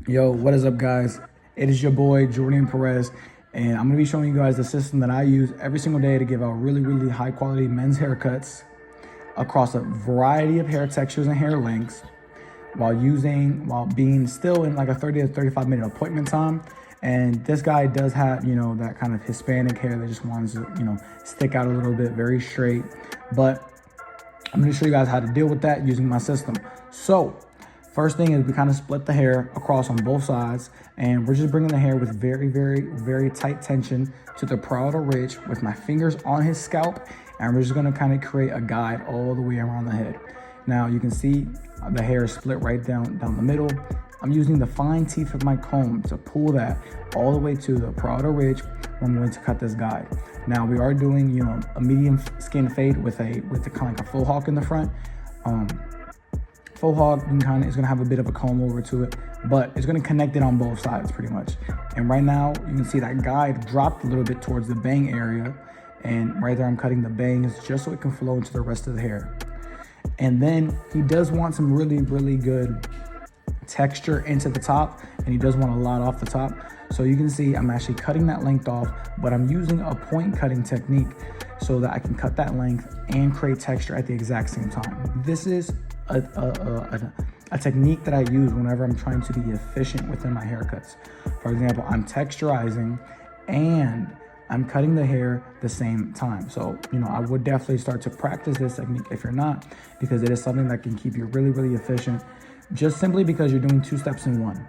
Yo, what is up, guys? It is your boy Jordan Perez, and I'm gonna be showing you guys the system that I use every single day to give out really high quality men's haircuts across a variety of hair textures and hair lengths while being still in like a 30 to 35-minute appointment time. And this guy does have, that kind of Hispanic hair that just wants to, stick out a little bit, very straight. But I'm gonna show you guys how to deal with that using my system. So first thing is we kind of split the hair across on both sides, and we're just bringing the hair with very tight tension to the parietal ridge with my fingers on his scalp, and we're just gonna kind of create a guide all the way around the head. Now you can see the hair is split right down the middle. I'm using the fine teeth of my comb to pull that all the way to the parietal ridge where I'm going to cut this guide. Now we are doing, a medium skin fade with the kind of like a faux hawk in the front. Faux hawk is gonna have a bit of a comb over to it, but it's gonna connect it on both sides pretty much. And right now you can see that guide dropped a little bit towards the bang area, and right there I'm cutting the bangs just so it can flow into the rest of the hair. And then he does want some really good texture into the top, and he does want a lot off the top. So you can see I'm actually cutting that length off, but I'm using a point cutting technique so that I can cut that length and create texture at the exact same time. This is a technique that I use whenever I'm trying to be efficient within my haircuts. For example, I'm texturizing and I'm cutting the hair the same time. So, I would definitely start to practice this technique if you're not, because it is something that can keep you really efficient, just simply because you're doing two steps in one.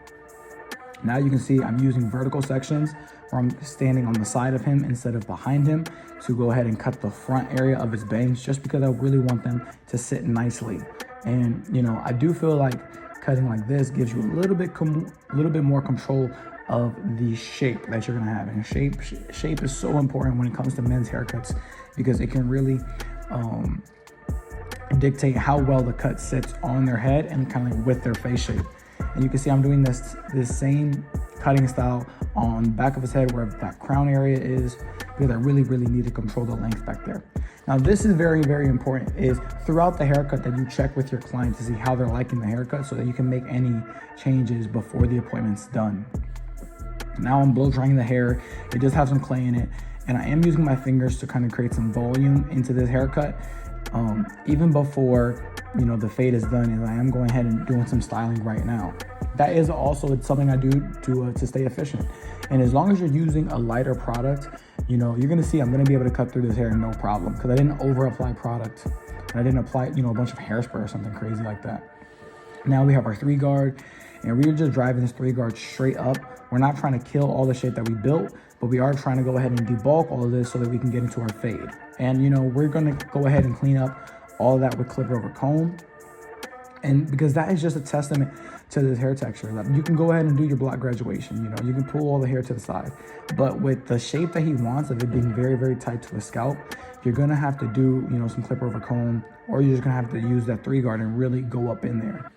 Now you can see I'm using vertical sections where I'm standing on the side of him instead of behind him to go ahead and cut the front area of his bangs, just because I really want them to sit nicely. And, I do feel like cutting like this gives you a little bit more control of the shape that you're gonna have. And shape is so important when it comes to men's haircuts, because it can really dictate how well the cut sits on their head and kind of like with their face shape. And you can see I'm doing this same cutting style on the back of his head where that crown area is, because I really need to control the length back there. Now this is very important, is throughout the haircut that you check with your client to see how they're liking the haircut so that you can make any changes before the appointment's done. Now I'm blow drying the hair. It does have some clay in it, and I am using my fingers to kind of create some volume into this haircut. Even before, the fade is done, is I am going ahead and doing some styling right now. That is also something I do to stay efficient. And as long as you're using a lighter product, you're gonna see I'm gonna be able to cut through this hair no problem, because I didn't over apply product and I didn't apply, a bunch of hairspray or something crazy like that. Now we have our 3-guard, and we're just driving this 3-guard straight up. We're not trying to kill all the shape that we built, but we are trying to go ahead and debulk all of this so that we can get into our fade. And we're gonna go ahead and clean up all of that with clipper over comb. And because that is just a testament to this hair texture. Like, you can go ahead and do your block graduation, you can pull all the hair to the side. But with the shape that he wants, of it being very tight to his scalp, you're gonna have to do, some clipper over comb, or you're just gonna have to use that 3-guard and really go up in there.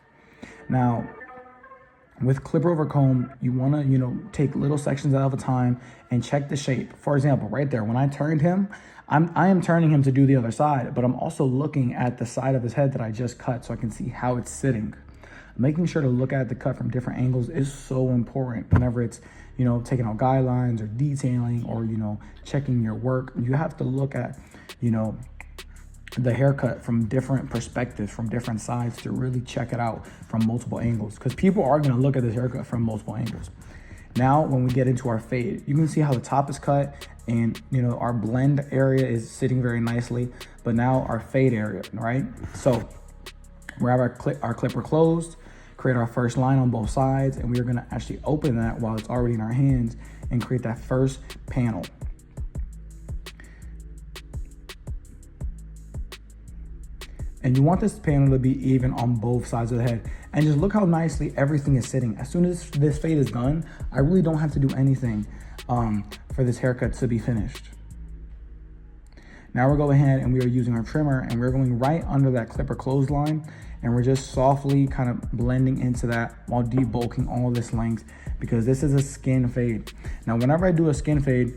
Now, with clipper over comb, you want to, take little sections out of a time and check the shape. For example, right there, when I turned him, I am turning him to do the other side, but I'm also looking at the side of his head that I just cut so I can see how it's sitting. Making sure to look at the cut from different angles is so important whenever it's, taking out guidelines or detailing or, checking your work. You have to look at, the haircut from different perspectives, from different sides, to really check it out from multiple angles, because people are going to look at this haircut from multiple angles. Now when we get into our fade, you can see how the top is cut, and our blend area is sitting very nicely, but now our fade area, right? So we have our clipper closed, create our first line on both sides, and we are going to actually open that while it's already in our hands and create that first panel. And you want this panel to be even on both sides of the head. And just look how nicely everything is sitting. As soon as this fade is done, I really don't have to do anything for this haircut to be finished. Now we're going ahead and we are using our trimmer, and we're going right under that clipper clothesline, and we're just softly kind of blending into that while debulking all this length, because this is a skin fade. Now, whenever I do a skin fade,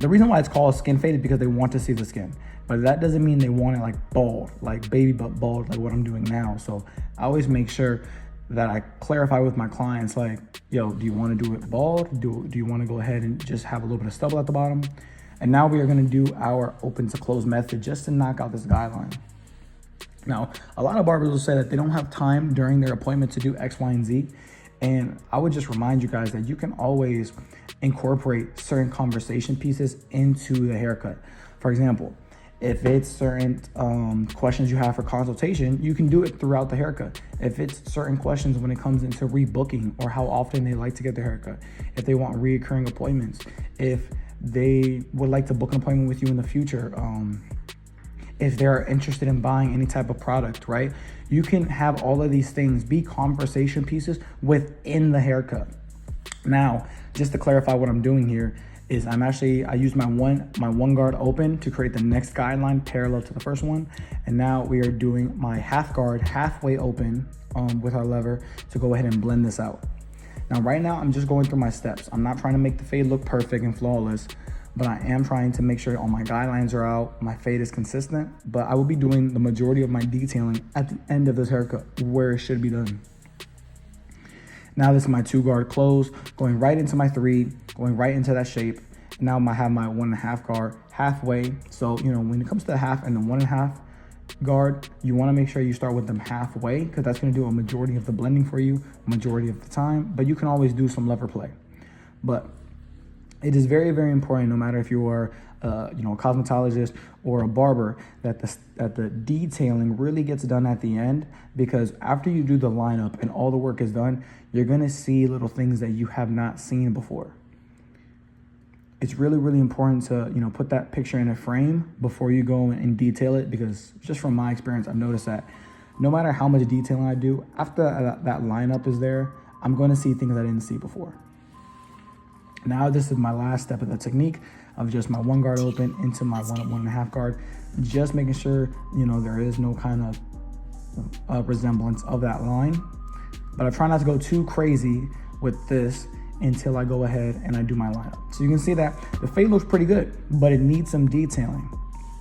the reason why it's called a skin fade is because they want to see the skin. But that doesn't mean they want it like bald, like baby butt bald, like what I'm doing now. So I always make sure that I clarify with my clients, like, yo, do you want to do it bald? Do you want to go ahead and just have a little bit of stubble at the bottom? And now we are going to do our open to close method just to knock out this guideline. Now, a lot of barbers will say that they don't have time during their appointment to do X, Y, and Z. And I would just remind you guys that you can always incorporate certain conversation pieces into the haircut. For example, if it's certain questions you have for consultation, you can do it throughout the haircut. If it's certain questions when it comes into rebooking or how often they like to get their haircut, if they want reoccurring appointments, if they would like to book an appointment with you in the future, if they're interested in buying any type of product, right? You can have all of these things be conversation pieces within the haircut. Now, just to clarify what I'm doing here is I use my one guard open to create the next guideline parallel to the first one. And now we are doing my half guard halfway open with our lever to go ahead and blend this out. Now, right now, I'm just going through my steps. I'm not trying to make the fade look perfect and flawless, but I am trying to make sure all my guidelines are out, my fade is consistent, but I will be doing the majority of my detailing at the end of this haircut where it should be done. Now this is my 2 guard close, going right into my 3, going right into that shape. Now I have my 1.5 guard halfway. So, when it comes to the half and the 1.5 guard, you want to make sure you start with them halfway because that's going to do a majority of the blending for you, majority of the time, but you can always do some lever play. But it is very, very important, no matter if you are a cosmetologist or a barber, that the detailing really gets done at the end, because after you do the lineup and all the work is done, you're going to see little things that you have not seen before. It's really, really important to, put that picture in a frame before you go and detail it, because just from my experience, I've noticed that no matter how much detailing I do, after that lineup is there, I'm going to see things I didn't see before. Now this is my last step of the technique of just my 1 guard open into my 1.5 guard, just making sure, there is no kind of resemblance of that line. But I try not to go too crazy with this until I go ahead and I do my lineup. So you can see that the fade looks pretty good, but it needs some detailing.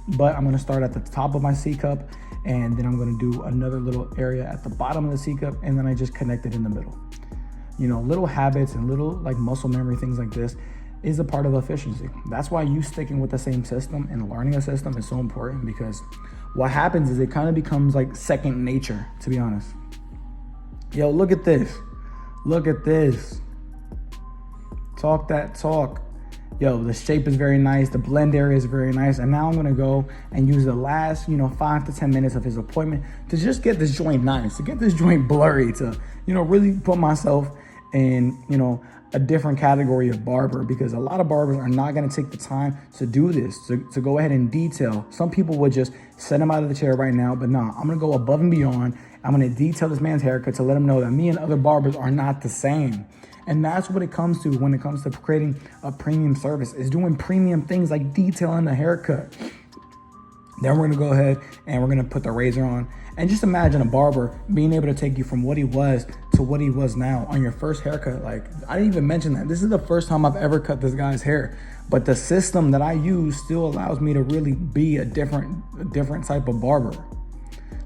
But I'm going to start at the top of my C cup, and then I'm going to do another little area at the bottom of the C cup, and then I just connect it in the middle. Little habits and little like muscle memory, things like this is a part of efficiency. That's why you sticking with the same system and learning a system is so important, because what happens is it kind of becomes like second nature, to be honest. Yo, look at this. Look at this. Talk that talk. Yo, the shape is very nice. The blend area is very nice. And now I'm going to go and use the last, 5 to 10 minutes of his appointment to just get this joint nice, to get this joint blurry, to, really put myself in, a different category of barber, because a lot of barbers are not going to take the time to do this, to go ahead and detail. Some people would just send him out of the chair right now, but nah, I'm going to go above and beyond. I'm going to detail this man's haircut to let him know that me and other barbers are not the same. And that's what it comes to when it comes to creating a premium service, is doing premium things like detailing the haircut. Then we're gonna go ahead and we're gonna put the razor on. And just imagine a barber being able to take you from what he was to what he was now on your first haircut. Like, I didn't even mention that. This is the first time I've ever cut this guy's hair. But the system that I use still allows me to really be a different type of barber.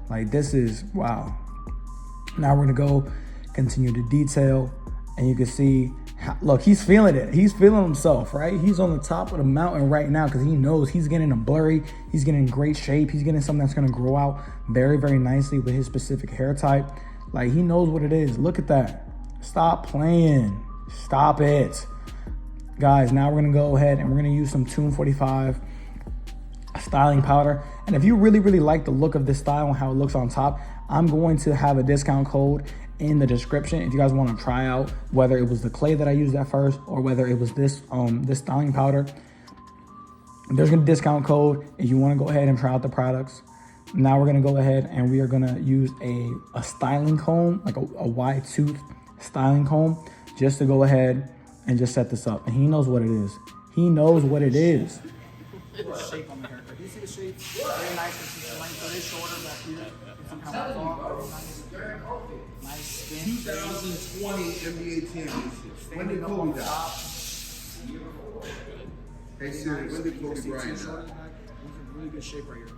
Like, this is, wow. Now we're gonna go continue to detail. And you can see, look, he's feeling it. He's feeling himself, right? He's on the top of the mountain right now because he knows he's getting a blurry. He's getting great shape. He's getting something that's going to grow out very, very nicely with his specific hair type. Like, he knows what it is. Look at that. Stop playing. Stop it. Guys, now we're going to go ahead and we're going to use some Tune 45 styling powder. And if you really, really like the look of this style and how it looks on top, I'm going to have a discount code in the description if you guys want to try out whether it was the clay that I used at first or whether it was this styling powder. There's a discount code if you want to go ahead and try out the products. Now we're going to go ahead and we are going to use a styling comb, like a wide tooth styling comb, just to go ahead and just set this up. And he knows what it is. He knows what it is. Shape on the haircut. Do you see the shape? Very nice. The length of this shoulder back here. Nice skin. 2020 NBA championship. When did Kobe die? Hey Siri, when did Kobe Bryant die? He's in really good shape right here.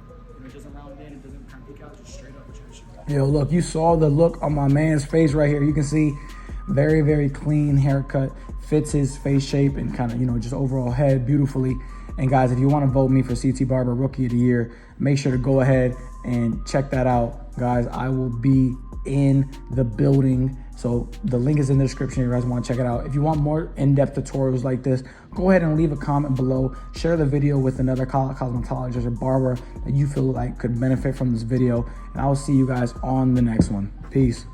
It doesn't round in, it doesn't kind of peek out, just straight up chin strap. Yo, look, you saw the look on my man's face right here. You can see very, very clean haircut, fits his face shape and kind of, you know, just overall head beautifully. And guys, if you want to vote me for CT Barber Rookie of the Year, make sure to go ahead and check that out. Guys, I will be in the building. So the link is in the description if you guys want to check it out. If you want more in-depth tutorials like this, go ahead and leave a comment below. Share the video with another cosmetologist or barber that you feel like could benefit from this video. And I will see you guys on the next one. Peace.